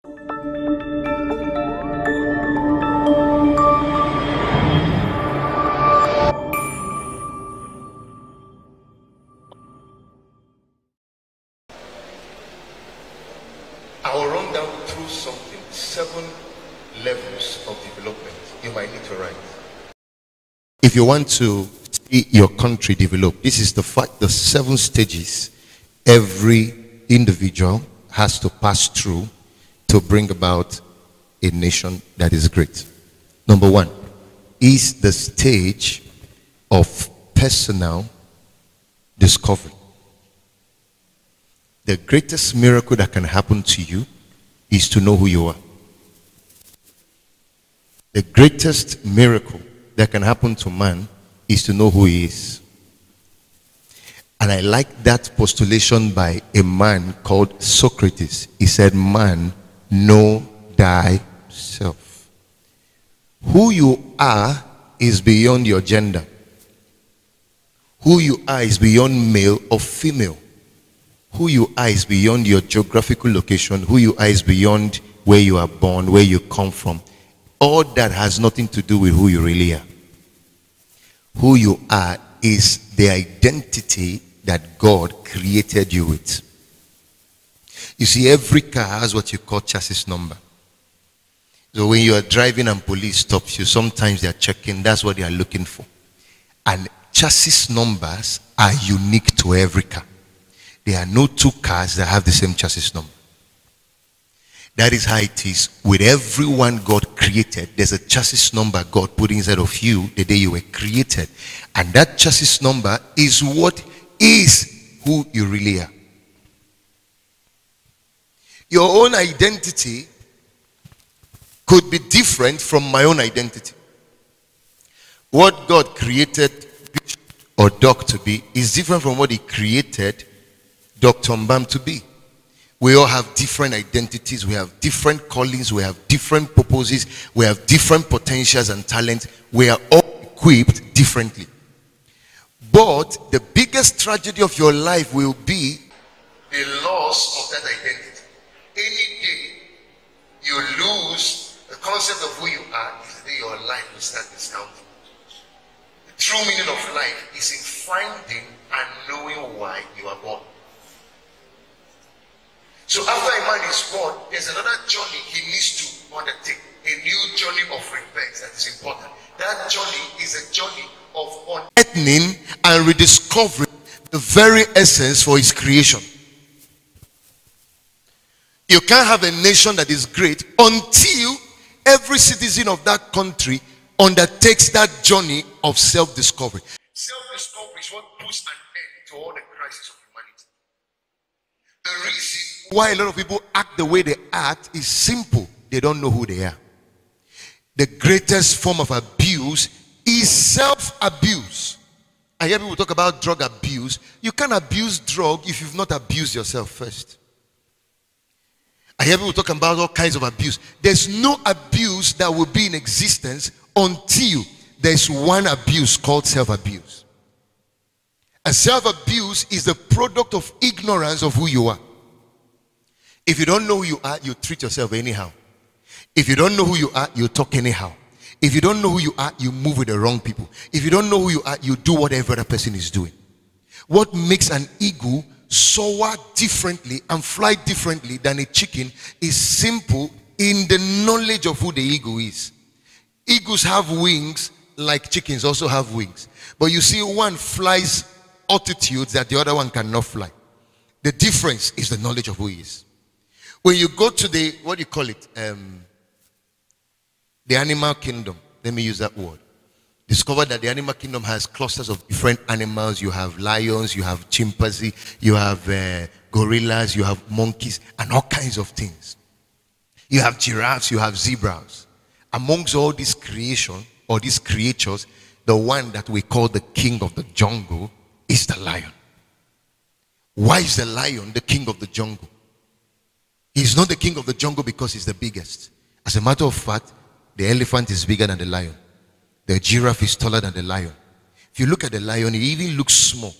I will run down through something, 7 levels of development you might need to write. If you want to see your country develop, this is the 7 stages every individual has to pass through to bring about a nation that is great. Number 1 is the stage of personal discovery. The greatest miracle that can happen to you is to know who you are. The greatest miracle that can happen to man is to know who he is. And I like that postulation by a man called Socrates. He said, "Man, know thyself." Who you are is beyond your gender. Who you are is beyond male or female. Who you are is beyond your geographical location. Who you are is beyond where you are born, where you come from. All that has nothing to do with who you really are. Who you are is the identity that God created you with. You see, every car has what you call chassis number. So when you are driving and police stops you, sometimes they are checking, that's what they are looking for. And chassis numbers are unique to every car. There are no 2 cars that have the same chassis number. That is how it is with everyone God created. There's a chassis number God put inside of you the day you were created. And that chassis number is what is who you really are. Your own identity could be different from my own identity. What God created Bishop or Doc to be is different from what he created Dr. Mbam to be. We all have different identities, we have different callings, we have different purposes, we have different potentials and talents. We are all equipped differently. But the biggest tragedy of your life will be the loss of that identity. Any day you lose the concept of who you are, is the day your life will start discounting. The true meaning of life is in finding and knowing why you are born. So after a man is born, there's another journey he needs to undertake. A new journey of repentance that is important. That journey is a journey of unearthing and rediscovering the very essence for his creation. You can't have a nation that is great until every citizen of that country undertakes that journey of self-discovery. Self-discovery is what puts an end to all the crises of humanity. The reason why a lot of people act the way they act is simple. They don't know who they are. The greatest form of abuse is self-abuse. I hear people talk about drug abuse. You can't abuse drug if you've not abused yourself first. I hear people talking about all kinds of abuse. There's no abuse that will be in existence until there's one abuse called self-abuse. And self-abuse is the product of ignorance of who you are. If you don't know who you are, you treat yourself anyhow. If you don't know who you are, you talk anyhow. If you don't know who you are, you move with the wrong people. If you don't know who you are, you do whatever the person is doing. What makes an eagle soar differently and fly differently than a chicken is simple in the knowledge of who the eagle is. Eagles have wings like chickens also have wings. But you see, one flies altitudes that the other one cannot fly. The difference is the knowledge of who he is. When you go to the, what do you call it? The animal kingdom. Let me use that word. Discover that the animal kingdom has clusters of different animals. You have lions, you have chimpanzee, you have gorillas, you have monkeys, and all kinds of things. You have giraffes, you have zebras. Amongst all these creation or these creatures, the one that we call the king of the jungle is the lion. Why is the lion the king of the jungle? He's not the king of the jungle because he's the biggest. As a matter of fact, the elephant is bigger than the lion. The giraffe is taller than the lion. If you look at the lion, he even looks small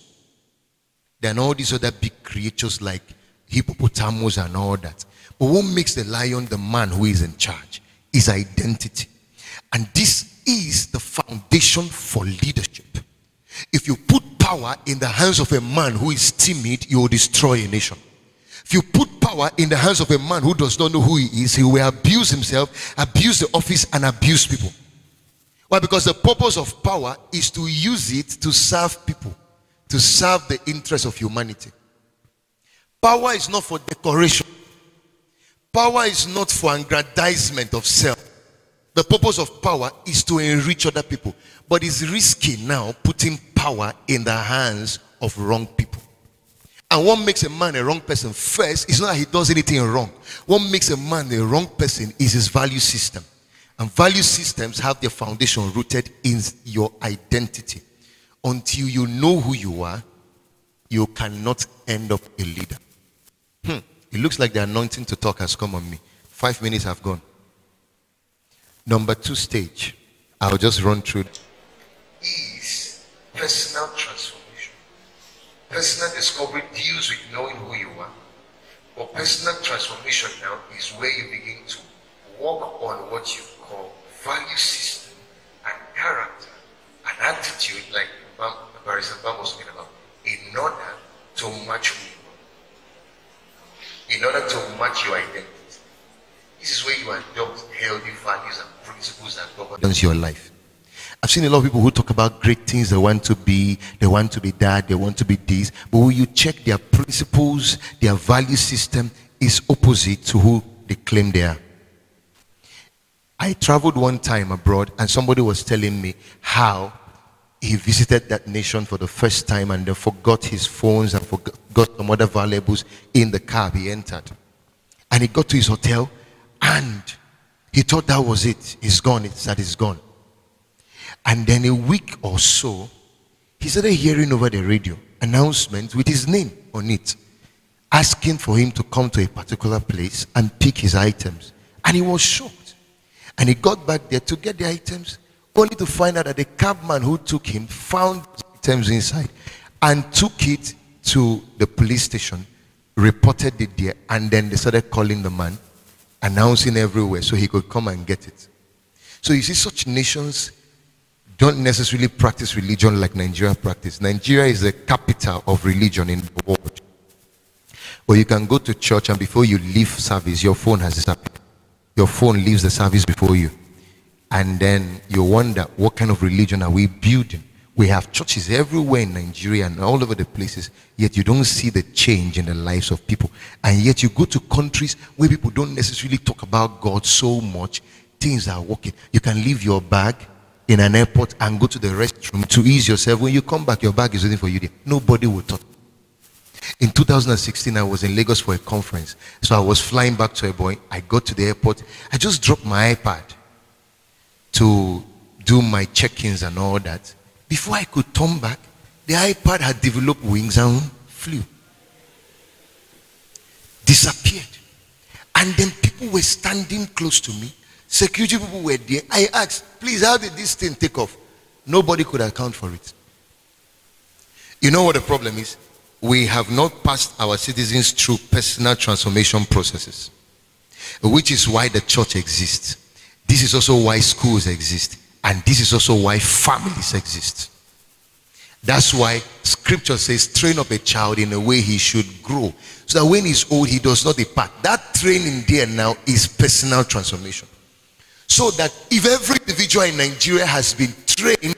than all these other big creatures like hippopotamus and all that. But what makes the lion the man who is in charge is identity. And this is the foundation for leadership. If you put power in the hands of a man who is timid, you will destroy a nation. If you put power in the hands of a man who does not know who he is, he will abuse himself, abuse the office, and abuse people. Why? Because the purpose of power is to use it to serve people, to serve the interests of humanity. Power is not for decoration. Power is not for aggrandizement of self. The purpose of power is to enrich other people. But it's risky now putting power in the hands of wrong people. And what makes a man a wrong person first is not that he does anything wrong. What makes a man a wrong person is his value system. And value systems have their foundation rooted in your identity. Until you know who you are, you cannot end up a leader. It looks like the anointing to talk has come on me. 5 minutes have gone. Number 2 stage, I'll just run through, is personal transformation. Personal discovery deals with knowing who you are. But personal transformation now is where you begin to work on what you call value system and character and attitude, like Barrister Abah was talking about, in order to match who you are. In order to match your identity. This is where you adopt healthy values and principles that govern your life. I've seen a lot of people who talk about great things they want to be that, they want to be this. But when you check their principles, their value system is opposite to who they claim they are. I traveled one time abroad and somebody was telling me how he visited that nation for the first time and then forgot his phones and forgot some other valuables in the cab he entered. And he got to his hotel and he thought that was it. He's gone. It's gone. And then a week or so, he started hearing over the radio announcements with his name on it, asking for him to come to a particular place and pick his items. And he was shocked. And he got back there to get the items, only to find out that the cabman who took him found the items inside and took it to the police station, reported it there, and then they started calling the man, announcing everywhere so he could come and get it. So you see, such nations don't necessarily practice religion like Nigeria practice. Nigeria is the capital of religion in the world. Or you can go to church and before you leave service, your phone has disappeared. Your phone leaves the service before you. And then you wonder, what kind of religion are we building? We have churches everywhere in Nigeria and all over the places, yet you don't see the change in the lives of people. And yet you go to countries where people don't necessarily talk about God so much, things are working. You can leave your bag in an airport and go to the restroom to ease yourself. When you come back, your bag is waiting for you there. Nobody will talk. In 2016, I was in Lagos for a conference. So I was flying back to Abah. I got to the airport. I just dropped my iPad to do my check-ins and all that. Before I could turn back, the iPad had developed wings and flew. Disappeared. And then people were standing close to me. Security people were there. I asked, please, how did this thing take off? Nobody could account for it. You know what the problem is? We have not passed our citizens through personal transformation processes, which is why the church exists. This is also why schools exist. And this is also why families exist. That's why scripture says, train up a child in a way he should grow, so that when he's old, he does not depart. That training there now is personal transformation. So that if every individual in Nigeria has been trained,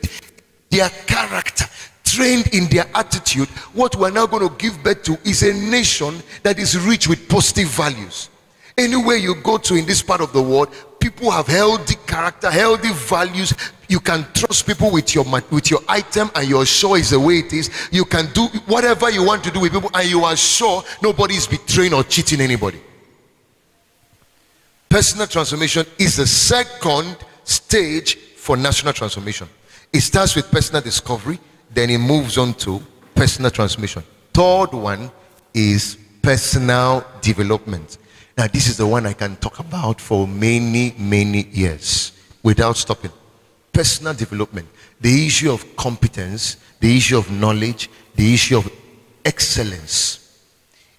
their character, trained in their attitude, what we're now going to give birth to is a nation that is rich with positive values. Anywhere you go to in this part of the world, people have healthy character, healthy values. You can trust people with your item and you're sure it's the way it is. You can do whatever you want to do with people and you are sure nobody is betraying or cheating anybody. Personal transformation is the second stage for national transformation. It starts with personal discovery, then it moves on to personal transformation. Third one is personal development. Now this is the one I can talk about for many years without stopping. Personal development, the issue of competence, the issue of knowledge, the issue of excellence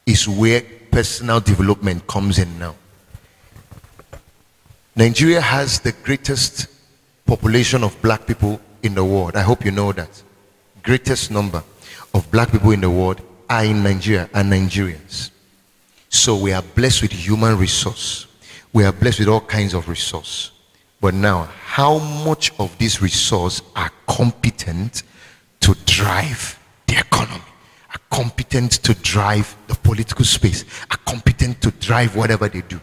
is where personal development comes in now. Nigeria has the greatest population of black people in the world. I hope you know that. Greatest number of black people in the world are in Nigeria and Nigerians. So we are blessed with human resource. We are blessed with all kinds of resource. But now, how much of this resource are competent to drive the economy, are competent to drive the political space, are competent to drive whatever they do?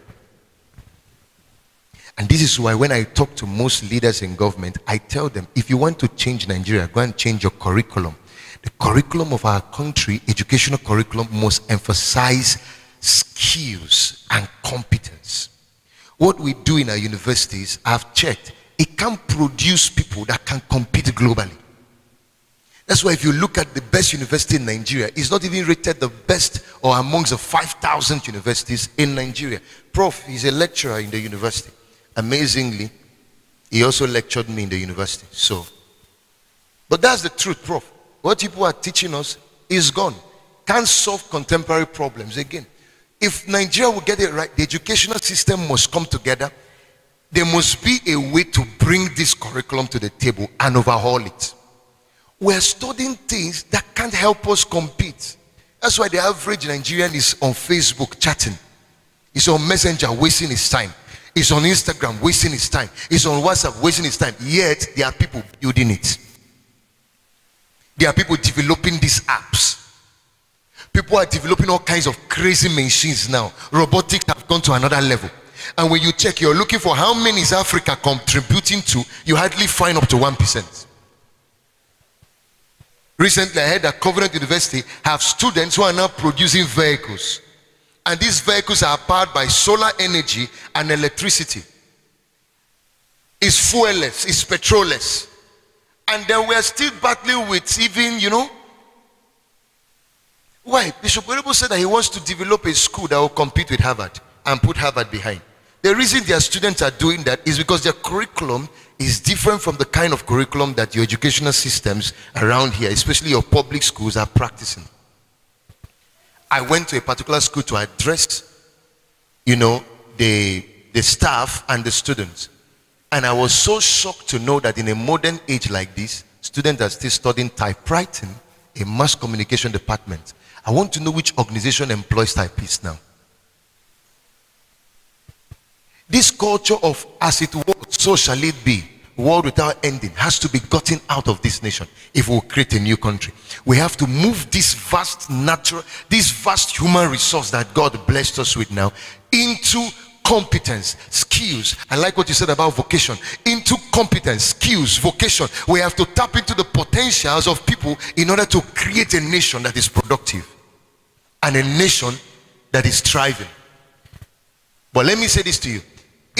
And this is why when I talk to most leaders in government, I tell them, if you want to change Nigeria, go and change your curriculum. The curriculum of our country, educational curriculum, must emphasize skills and competence. What we do in our universities, I've checked, it can produce people that can compete globally. That's why if you look at the best university in Nigeria, it's not even rated the best or amongst the 5,000 universities in Nigeria. Prof is a lecturer in the university. Amazingly, he also lectured me in the university. So, but that's the truth, Prof. What people are teaching us is gone. Can't solve contemporary problems again. If Nigeria will get it right, the educational system must come together. There must be a way to bring this curriculum to the table and overhaul it. We're studying things that can't help us compete. That's why the average Nigerian is on Facebook chatting. He's on Messenger wasting his time. He's on Instagram wasting his time. He's on WhatsApp wasting his time. Yet there are people building it. There are people developing these apps. People are developing all kinds of crazy machines now. Robotics have gone to another level. And when you check, you're looking for how many is Africa contributing to, you hardly find up to 1%. Recently, I heard that Covenant University have students who are now producing vehicles. And these vehicles are powered by solar energy and electricity. It's fuelless, it's petrolless. And then we're still battling with even, why? Bishop Werebo said that he wants to develop a school that will compete with Harvard and put Harvard behind. The reason their students are doing that is because their curriculum is different from the kind of curriculum that your educational systems around here, especially your public schools, are practicing. I went to a particular school to address, the staff and the students. And I was so shocked to know that in a modern age like this, students are still studying typewriting, a mass communication department. I want to know which organization employs typists now. This culture of as it was, so shall it be, world without ending, has to be gotten out of this nation if we'll create a new country. We have to move this vast human resource that God blessed us with now into competence, skills. I like what you said about vocation. Into competence, skills, vocation. We have to tap into the potentials of people in order to create a nation that is productive and a nation that is thriving. But let me say this to you.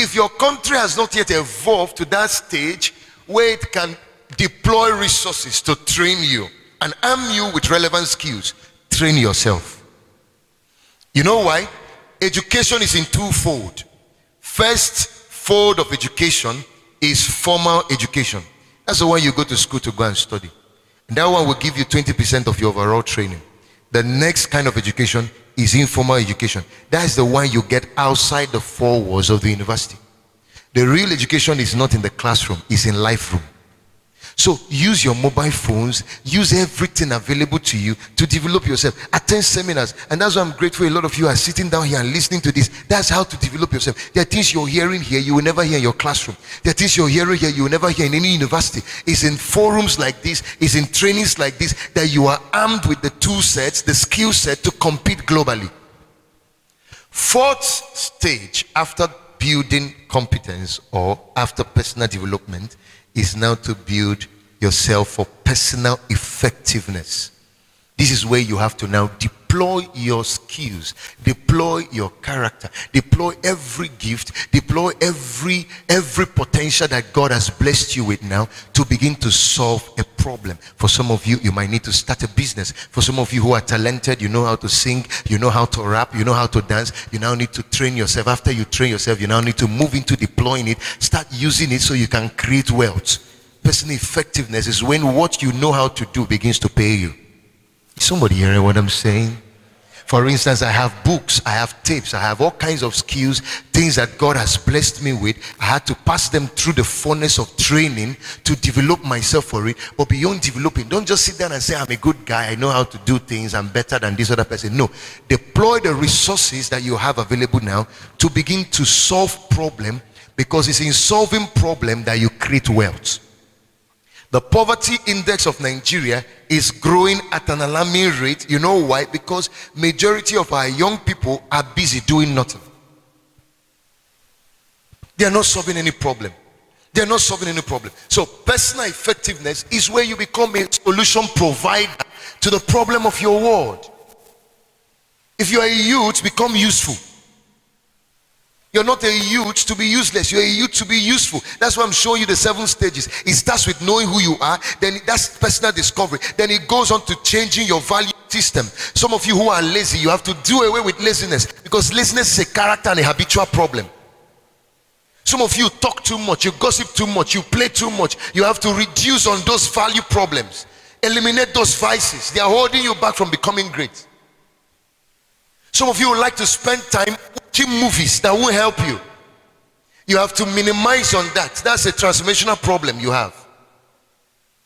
If your country has not yet evolved to that stage where it can deploy resources to train you and arm you with relevant skills, train yourself. You know why? Education is in twofold. First fold of education is formal education. That's the one you go to school to go and study. And that one will give you 20% of your overall training. The next kind of education is informal education. That is the one you get outside the four walls of the university. The real education is not in the classroom, it's in life room. So use your mobile phones, use everything available to you to develop yourself. Attend seminars, and that's why I'm grateful a lot of you are sitting down here and listening to this. That's how to develop yourself. There are things you're hearing here you will never hear in your classroom. There are things you're hearing here you will never hear in any university. It's in forums like this, it's in trainings like this, that you are armed with the tool sets, the skill set to compete globally. Fourth stage after building competence or after personal development is now to build yourself for personal effectiveness. This is where you have to now deploy your skills, deploy your character, deploy every gift, deploy every potential that God has blessed you with now to begin to solve a problem. For some of you, you might need to start a business. For some of you who are talented, you know how to sing, you know how to rap, you know how to dance, you now need to train yourself. After you train yourself, you now need to move into deploying it, start using it so you can create wealth. Personal effectiveness is when what you know how to do begins to pay you. Is somebody hearing what I'm saying? For instance, I have books, I have tapes, I have all kinds of skills, things that God has blessed me with. I had to pass them through the furnace of training to develop myself for it. But beyond developing, don't just sit down and say, I'm a good guy, I know how to do things, I'm better than this other person. No, deploy the resources that you have available now to begin to solve problem, because it's in solving problem that you create wealth. The poverty index of Nigeria is growing at an alarming rate. You know why? Because majority of our young people are busy doing nothing. They are not solving any problem. They are not solving any problem. So personal effectiveness is where you become a solution provider to the problem of your world. If you are a youth, become useful. You're not a youth to be useless. You're a youth to be useful. That's why I'm showing you the 7 stages. It starts with knowing who you are. Then that's personal discovery. Then it goes on to changing your value system. Some of you who are lazy, you have to do away with laziness, because laziness is a character and a habitual problem. Some of you talk too much, you gossip too much, you play too much. You have to reduce on those value problems. Eliminate those vices. They are holding you back from becoming great. Some of you would like to spend time watching movies that won't help you. You have to minimize on that. That's a transformational problem you have.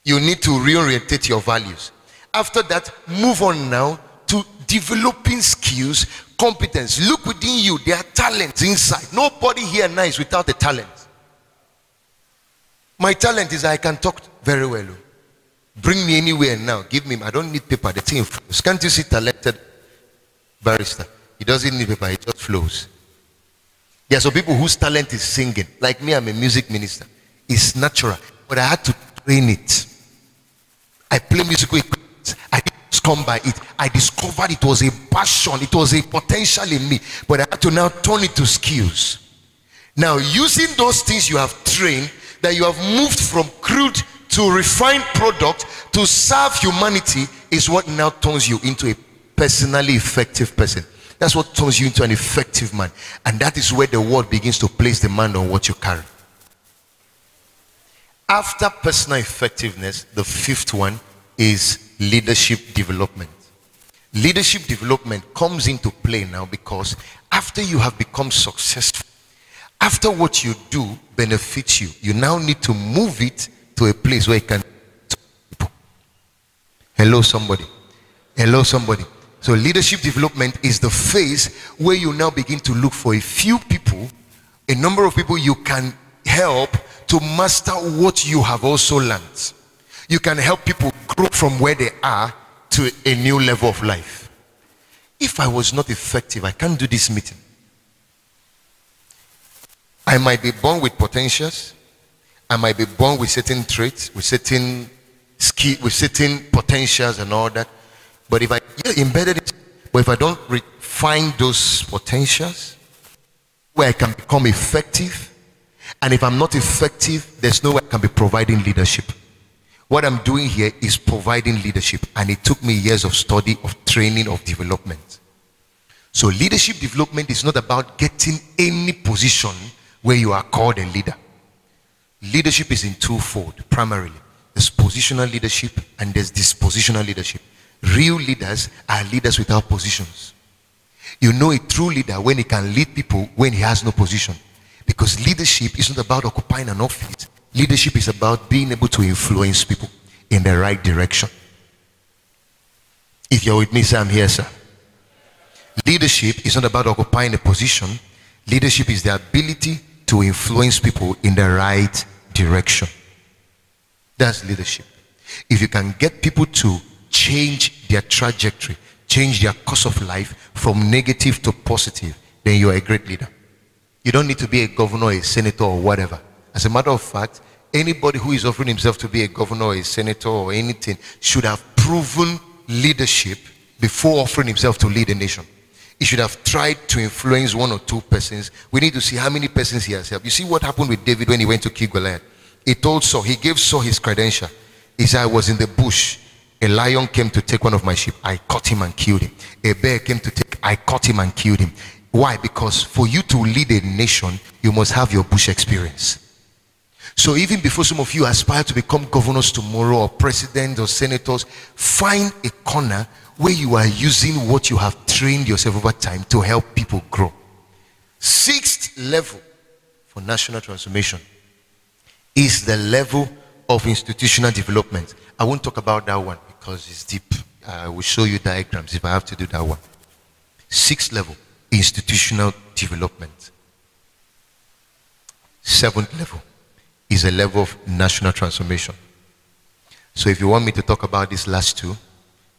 You need to reorientate your values. After that, move on now to developing skills, competence. Look within you. There are talents inside. Nobody here now is without a talent. My talent is I can talk very well. Bring me anywhere now. Give me. I don't need paper. The thing flows. Can't you see talented barrister? He doesn't need paper. It just flows. There are some people whose talent is singing. Like me, I'm a music minister. It's natural. But I had to train it. I play musical equipment. I didn't just come by it. I discovered it was a passion. It was a potential in me. But I had to now turn it to skills. Now, using those things you have trained, that you have moved from crude to refined product to serve humanity, is what now turns you into a personally effective person. That's what turns you into an effective man. And that is where the world begins to place demand on what you carry. After personal effectiveness, the 5th one is leadership development. Leadership development comes into play now because after you have become successful, after what you do benefits you, you now need to move it to a place where you can. Hello, somebody. Hello, somebody. So leadership development is the phase where you now begin to look for a few people, a number of people you can help to master what you have also learned. You can help people grow from where they are to a new level of life. If I was not effective, I can't do this meeting. I might be born with potentials. I might be born with certain traits, with certain skill, with certain potentials and all that. But if I embedded it, but if I don't refine those potentials, where I can become effective, and if I'm not effective, there's no way I can be providing leadership. What I'm doing here is providing leadership, and it took me years of study, of training, of development. So leadership development is not about getting any position where you are called a leader. Leadership is in twofold, primarily. There's positional leadership and there's dispositional leadership. Real leaders are leaders without positions. You know a true leader when he can lead people when he has no position. Because leadership is not about occupying an office. Leadership is about being able to influence people in the right direction. If you're with me, say I'm here, sir. Leadership is not about occupying a position. Leadership is the ability to influence people in the right direction. That's leadership. If you can get people to change their trajectory, change their course of life from negative to positive, then you're a great leader. You don't need to be a governor, a senator, or whatever. As a matter of fact, anybody who is offering himself to be a governor or a senator or anything should have proven leadership before offering himself to lead a nation. He should have tried to influence 1 or 2 persons. We need to see how many persons he has helped. You see what happened with David when he went to kill Goliath? He told Saul, he gave Saul his credential. He said, I was in the bush. A lion came to take one of my sheep. I caught him and killed him. A bear came to take, I caught him and killed him. Why? Because for you to lead a nation, you must have your bush experience. So even before some of you aspire to become governors tomorrow or presidents or senators, find a corner where you are using what you have trained yourself over time to help people grow. Sixth level for national transformation is the level of institutional development. I won't talk about that one because it's deep. I will show you diagrams if I have to do that one. Sixth level, institutional development. Seventh level is a level of national transformation. So if you want me to talk about these last two,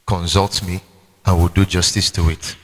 consult me and we'll do justice to it.